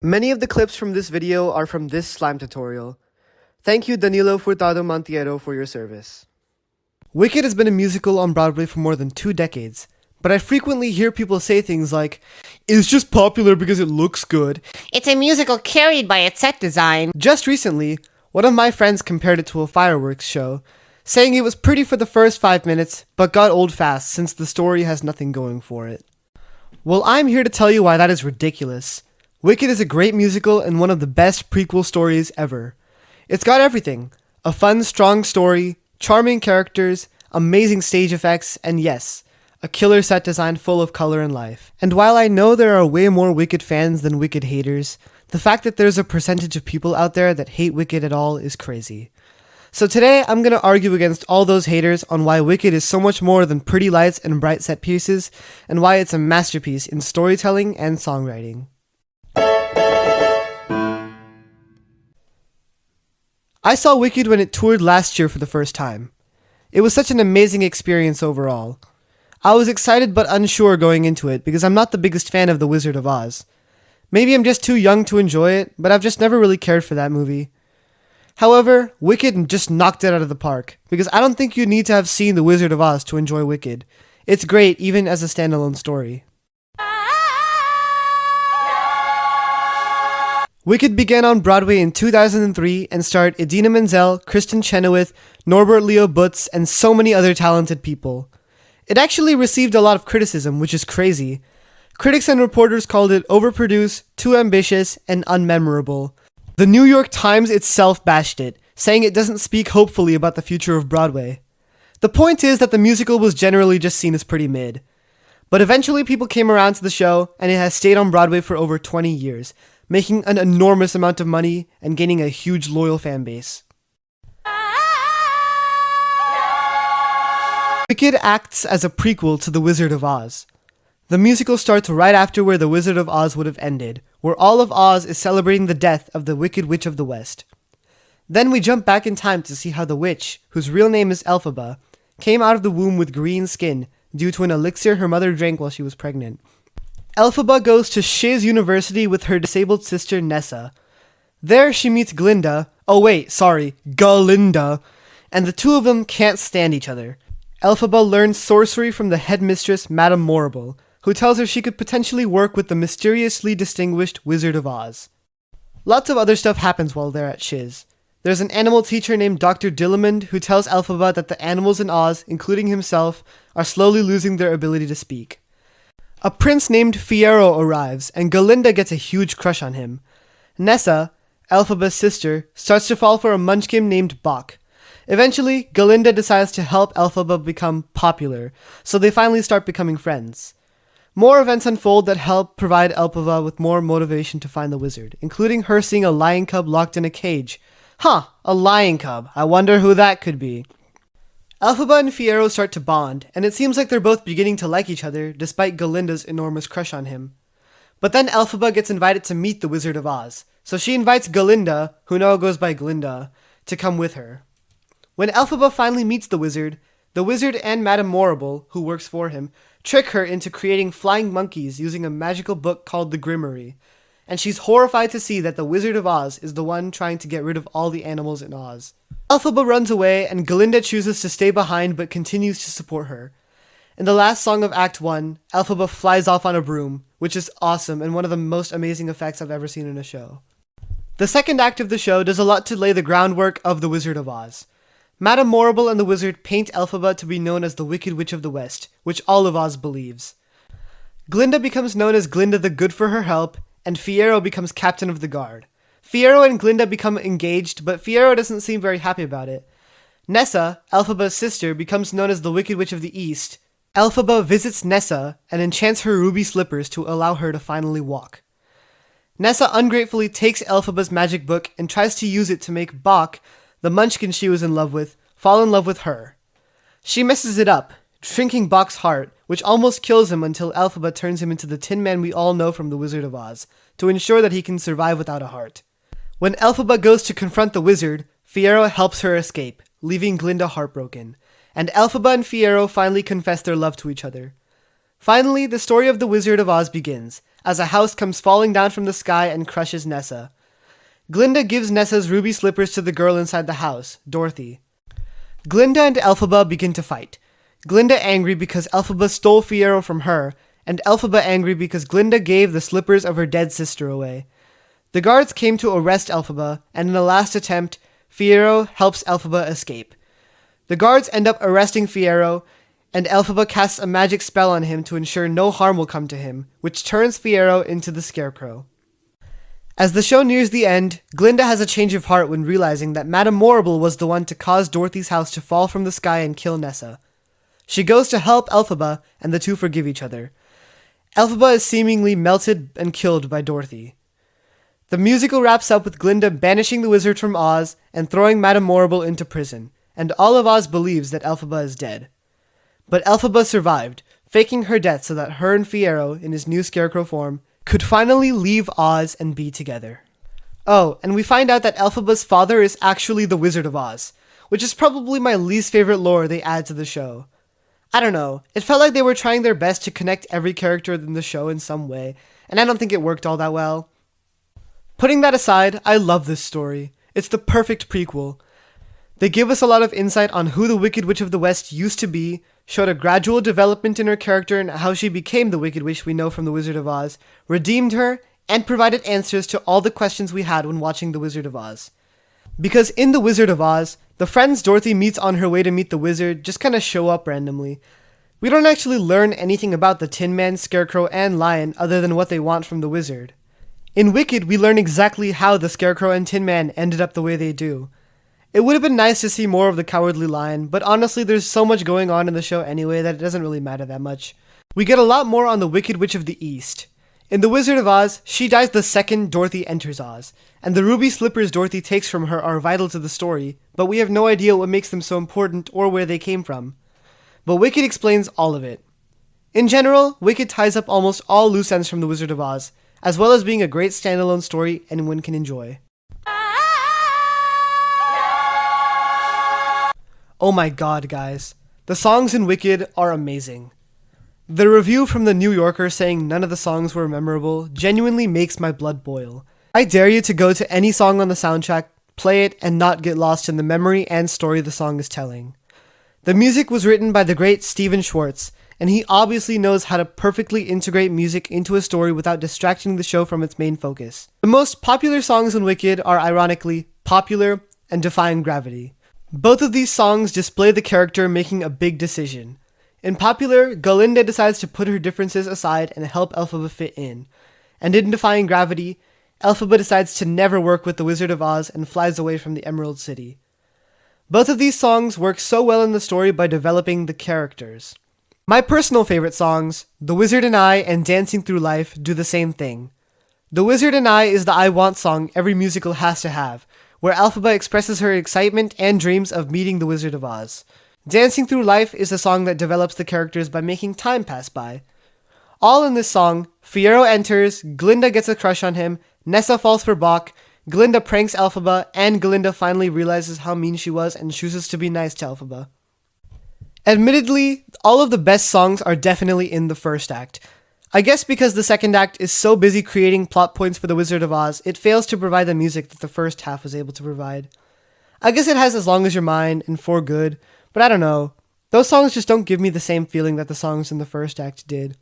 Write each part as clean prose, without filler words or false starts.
Many of the clips from this video are from this slime tutorial. Thank you Danilo Furtado Montiero for your service. Wicked has been a musical on Broadway for more than 2 decades, but I frequently hear people say things like, "It's just popular because it looks good." It's a musical carried by its set design. Just recently, one of my friends compared it to a fireworks show, saying it was pretty for the first 5 minutes, but got old fast since the story has nothing going for it. Well, I'm here to tell you why that is ridiculous. Wicked is a great musical and one of the best prequel stories ever. It's got everything: a fun, strong story, charming characters, amazing stage effects, and yes, a killer set design full of color and life. And while I know there are way more Wicked fans than Wicked haters, the fact that there's a percentage of people out there that hate Wicked at all is crazy. So today, I'm going to argue against all those haters on why Wicked is so much more than pretty lights and bright set pieces, and why it's a masterpiece in storytelling and songwriting. I saw Wicked when it toured last year for the first time. It was such an amazing experience overall. I was excited but unsure going into it because I'm not the biggest fan of The Wizard of Oz. Maybe I'm just too young to enjoy it, but I've just never really cared for that movie. However, Wicked just knocked it out of the park, because I don't think you need to have seen The Wizard of Oz to enjoy Wicked. It's great even as a standalone story. Wicked began on Broadway in 2003 and starred Idina Menzel, Kristen Chenoweth, Norbert Leo Butz, and so many other talented people. It actually received a lot of criticism, which is crazy. Critics and reporters called it overproduced, too ambitious, and unmemorable. The New York Times itself bashed it, saying it doesn't speak hopefully about the future of Broadway. The point is that the musical was generally just seen as pretty mid. But eventually people came around to the show, and it has stayed on Broadway for over 20 years, making an enormous amount of money and gaining a huge loyal fan base. Wicked acts as a prequel to The Wizard of Oz. The musical starts right after where The Wizard of Oz would have ended, where all of Oz is celebrating the death of the Wicked Witch of the West. Then we jump back in time to see how the witch, whose real name is Elphaba, came out of the womb with green skin due to an elixir her mother drank while she was pregnant. Elphaba goes to Shiz University with her disabled sister Nessa. There she meets Galinda, and the two of them can't stand each other. Elphaba learns sorcery from the headmistress Madame Morrible, who tells her she could potentially work with the mysteriously distinguished Wizard of Oz. Lots of other stuff happens while they're at Shiz. There's an animal teacher named Dr. Dillamond who tells Elphaba that the animals in Oz, including himself, are slowly losing their ability to speak. A prince named Fiyero arrives, and Galinda gets a huge crush on him. Nessa, Elphaba's sister, starts to fall for a munchkin named Bok. Eventually, Galinda decides to help Elphaba become popular, so they finally start becoming friends. More events unfold that help provide Elphaba with more motivation to find the wizard, including her seeing a lion cub locked in a cage. A lion cub. I wonder who that could be. Elphaba and Fiyero start to bond, and it seems like they're both beginning to like each other, despite Galinda's enormous crush on him. But then Elphaba gets invited to meet the Wizard of Oz, so she invites Galinda, who now goes by Glinda, to come with her. When Elphaba finally meets the wizard and Madame Morrible, who works for him, trick her into creating flying monkeys using a magical book called the Grimoire, and she's horrified to see that the Wizard of Oz is the one trying to get rid of all the animals in Oz. Elphaba runs away, and Galinda chooses to stay behind but continues to support her. In the last song of Act 1, Elphaba flies off on a broom, which is awesome and one of the most amazing effects I've ever seen in a show. The second act of the show does a lot to lay the groundwork of the Wizard of Oz. Madame Morrible and the wizard paint Elphaba to be known as the Wicked Witch of the West, which all of Oz believes. Glinda becomes known as Glinda the Good for her help, and Fiyero becomes captain of the guard. Fiyero and Glinda become engaged, but Fiyero doesn't seem very happy about it. Nessa, Elphaba's sister, becomes known as the Wicked Witch of the East. Elphaba visits Nessa and enchants her ruby slippers to allow her to finally walk. Nessa ungratefully takes Elphaba's magic book and tries to use it to make Bok, the munchkin she was in love with, fall in love with her. She messes it up, shrinking Bok's heart, which almost kills him until Elphaba turns him into the Tin Man we all know from The Wizard of Oz, to ensure that he can survive without a heart. When Elphaba goes to confront the wizard, Fiyero helps her escape, leaving Glinda heartbroken, and Elphaba and Fiyero finally confess their love to each other. Finally, the story of The Wizard of Oz begins, as a house comes falling down from the sky and crushes Nessa. Glinda gives Nessa's ruby slippers to the girl inside the house, Dorothy. Glinda and Elphaba begin to fight. Glinda angry because Elphaba stole Fiyero from her, and Elphaba angry because Glinda gave the slippers of her dead sister away. The guards came to arrest Elphaba, and in a last attempt, Fiyero helps Elphaba escape. The guards end up arresting Fiyero, and Elphaba casts a magic spell on him to ensure no harm will come to him, which turns Fiyero into the Scarecrow. As the show nears the end, Glinda has a change of heart when realizing that Madame Morrible was the one to cause Dorothy's house to fall from the sky and kill Nessa. She goes to help Elphaba, and the two forgive each other. Elphaba is seemingly melted and killed by Dorothy. The musical wraps up with Glinda banishing the wizard from Oz and throwing Madame Morrible into prison, and all of Oz believes that Elphaba is dead. But Elphaba survived, faking her death so that her and Fiyero, in his new Scarecrow form, could finally leave Oz and be together. Oh, and we find out that Elphaba's father is actually the Wizard of Oz, which is probably my least favorite lore they add to the show. I don't know, it felt like they were trying their best to connect every character in the show in some way, and I don't think it worked all that well. Putting that aside, I love this story. It's the perfect prequel. They give us a lot of insight on who the Wicked Witch of the West used to be, showed a gradual development in her character and how she became the Wicked Witch we know from The Wizard of Oz, redeemed her, and provided answers to all the questions we had when watching The Wizard of Oz. Because in The Wizard of Oz, the friends Dorothy meets on her way to meet the wizard just kinda show up randomly. We don't actually learn anything about the Tin Man, Scarecrow, and Lion other than what they want from the wizard. In Wicked, we learn exactly how the Scarecrow and Tin Man ended up the way they do. It would have been nice to see more of the Cowardly Lion, but honestly there's so much going on in the show anyway that it doesn't really matter that much. We get a lot more on the Wicked Witch of the East. In The Wizard of Oz, she dies the second Dorothy enters Oz, and the ruby slippers Dorothy takes from her are vital to the story, but we have no idea what makes them so important or where they came from. But Wicked explains all of it. In general, Wicked ties up almost all loose ends from The Wizard of Oz, as well as being a great standalone story anyone can enjoy. Oh my god, guys. The songs in Wicked are amazing. The review from the New Yorker saying none of the songs were memorable genuinely makes my blood boil. I dare you to go to any song on the soundtrack, play it, and not get lost in the memory and story the song is telling. The music was written by the great Stephen Schwartz, and he obviously knows how to perfectly integrate music into a story without distracting the show from its main focus. The most popular songs in Wicked are ironically Popular and Defying Gravity. Both of these songs display the character making a big decision. In Popular, Galinda decides to put her differences aside and help Elphaba fit in. And in Defying Gravity, Elphaba decides to never work with the Wizard of Oz and flies away from the Emerald City. Both of these songs work so well in the story by developing the characters. My personal favorite songs, The Wizard and I and Dancing Through Life, do the same thing. The Wizard and I is the I Want song every musical has to have, where Elphaba expresses her excitement and dreams of meeting the Wizard of Oz. Dancing Through Life is a song that develops the characters by making time pass by. All in this song, Fiyero enters, Glinda gets a crush on him, Nessa falls for Bok, Glinda pranks Elphaba, and Glinda finally realizes how mean she was and chooses to be nice to Elphaba. Admittedly, all of the best songs are definitely in the first act. I guess because the second act is so busy creating plot points for the Wizard of Oz, it fails to provide the music that the first half was able to provide. I guess it has As Long As You're Mine and For Good, but I don't know. Those songs just don't give me the same feeling that the songs in the first act did.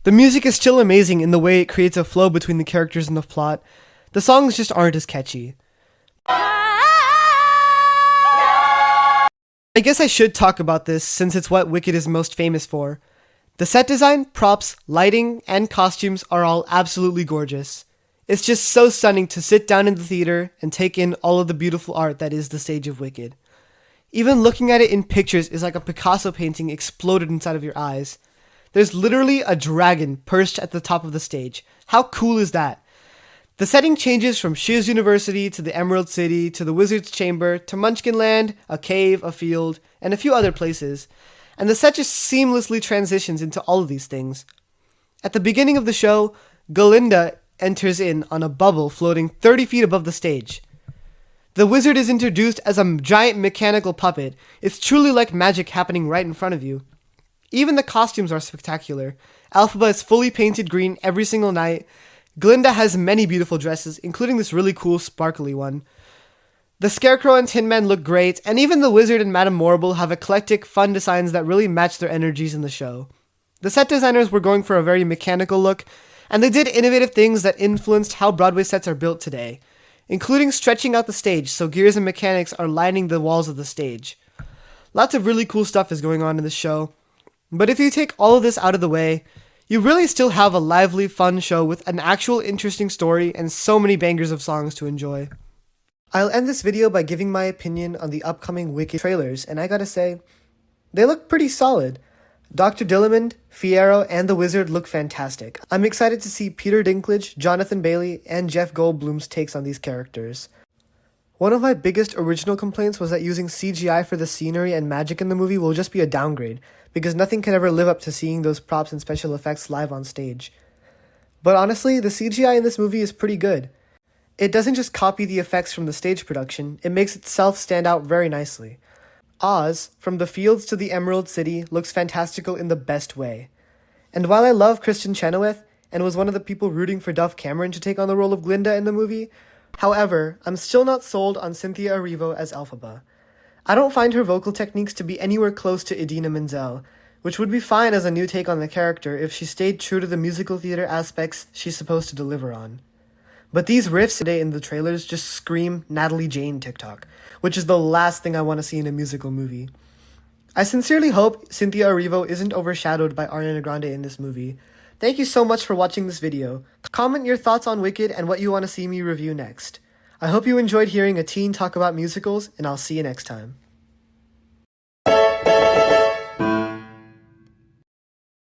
The music is still amazing in the way it creates a flow between the characters and the plot. The songs just aren't as catchy. I guess I should talk about this since it's what Wicked is most famous for. The set design, props, lighting, and costumes are all absolutely gorgeous. It's just so stunning to sit down in the theater and take in all of the beautiful art that is the stage of Wicked. Even looking at it in pictures is like a Picasso painting exploded inside of your eyes. There's literally a dragon perched at the top of the stage. How cool is that? The setting changes from Shiz University to the Emerald City to the Wizard's Chamber to Munchkinland, a cave, a field, and a few other places. And the set just seamlessly transitions into all of these things. At the beginning of the show, Galinda enters in on a bubble floating 30 feet above the stage. The wizard is introduced as a giant mechanical puppet. It's truly like magic happening right in front of you. Even the costumes are spectacular, Elphaba is fully painted green every single night. Glinda has many beautiful dresses, including this really cool sparkly one. The Scarecrow and Tin Man look great, and even the Wizard and Madame Morrible have eclectic, fun designs that really match their energies in the show. The set designers were going for a very mechanical look, and they did innovative things that influenced how Broadway sets are built today, including stretching out the stage so gears and mechanics are lining the walls of the stage. Lots of really cool stuff is going on in the show, but if you take all of this out of the way, you really still have a lively, fun show with an actual interesting story and so many bangers of songs to enjoy. I'll end this video by giving my opinion on the upcoming Wicked trailers, and I gotta say, they look pretty solid. Dr. Dillamond, Fiyero, and the Wizard look fantastic. I'm excited to see Peter Dinklage, Jonathan Bailey, and Jeff Goldblum's takes on these characters. One of my biggest original complaints was that using CGI for the scenery and magic in the movie will just be a downgrade, because nothing can ever live up to seeing those props and special effects live on stage. But honestly, the CGI in this movie is pretty good. It doesn't just copy the effects from the stage production, it makes itself stand out very nicely. Oz, from the fields to the Emerald City, looks fantastical in the best way. And while I love Kristen Chenoweth, and was one of the people rooting for Dove Cameron to take on the role of Glinda in the movie, however, I'm still not sold on Cynthia Erivo as Elphaba. I don't find her vocal techniques to be anywhere close to Idina Menzel, which would be fine as a new take on the character if she stayed true to the musical theater aspects she's supposed to deliver on. But these riffs today in the trailers just scream Natalie Jane TikTok, which is the last thing I want to see in a musical movie. I sincerely hope Cynthia Erivo isn't overshadowed by Ariana Grande in this movie. Thank you so much for watching this video. Comment your thoughts on Wicked and what you want to see me review next. I hope you enjoyed hearing a teen talk about musicals, and I'll see you next time.